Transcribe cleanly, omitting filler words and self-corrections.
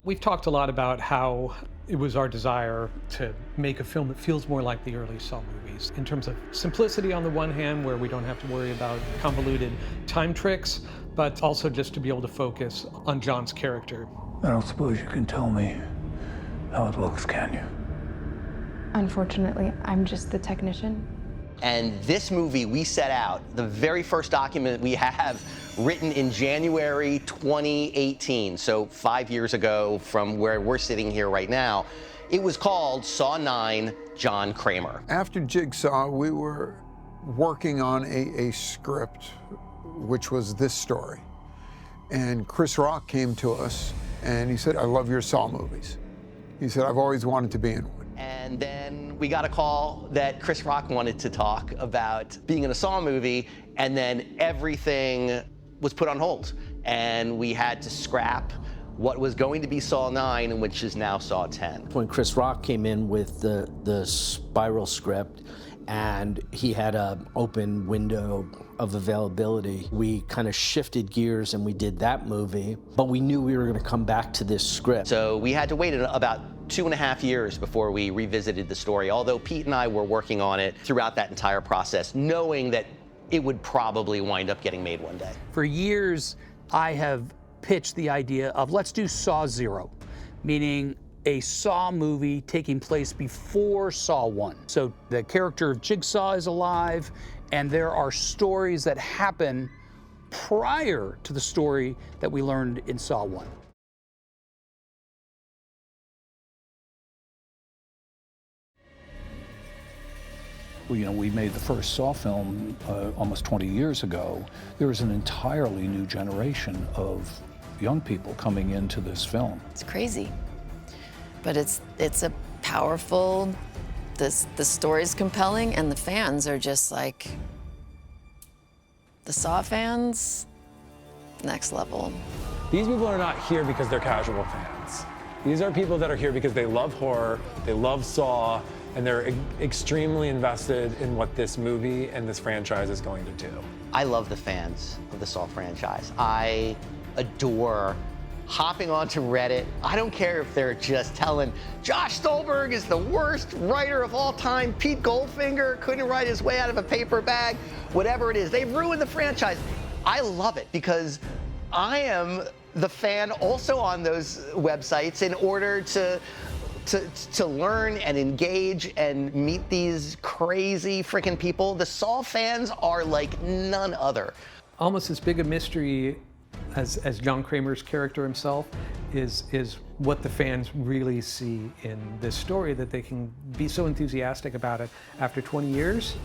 We've talked a lot about how it was our desire to make a film that feels more like the early Saw movies, in terms of simplicity on the one hand, where we don't have to worry about convoluted time tricks, but also just to be able to focus on John's character. I don't suppose you can tell me how it looks, can you? Unfortunately, I'm just the technician. And this movie, we set out, the very first document we have written in January 2018, so 5 years ago from where we're sitting here right now. It was called Saw 9, John Kramer. After Jigsaw, we were working on a script, which was this story. And Chris Rock came to us and he said, I love your Saw movies. He said, I've always wanted to be in one. And then we got a call that Chris Rock wanted to talk about being in a Saw movie, and then everything was put on hold. And we had to scrap what was going to be Saw 9, which is now Saw 10. When Chris Rock came in with the spiral script, and he had an open window of availability, we kind of shifted gears and we did that movie, but we knew we were going to come back to this script. So we had to wait about 2.5 years before we revisited the story, although Pete and I were working on it throughout that entire process, knowing that it would probably wind up getting made one day. For years, I have pitched the idea of let's do Saw 0, meaning a Saw movie taking place before Saw 1. So the character of Jigsaw is alive, and there are stories that happen prior to the story that we learned in Saw 1. You know, we made the first Saw film almost 20 years ago. There is an entirely new generation of young people coming into this film. It's crazy, but it's a powerful, the story's compelling, and the fans are just like, the Saw fans, next level. These people are not here because they're casual fans. These are people that are here because they love horror, they love Saw, and they're extremely invested in what this movie and this franchise is going to do. I love the fans of the Saw franchise. I adore hopping onto Reddit. I don't care if they're just telling Josh Stolberg is the worst writer of all time, Pete Goldfinger couldn't write his way out of a paper bag, whatever it is. They've ruined the franchise. I love it because I am the fan also on those websites in order to learn and engage and meet these crazy freaking people. The Saw fans are like none other. Almost as big a mystery as John Kramer's character himself is what the fans really see in this story, that they can be so enthusiastic about it after 20 years.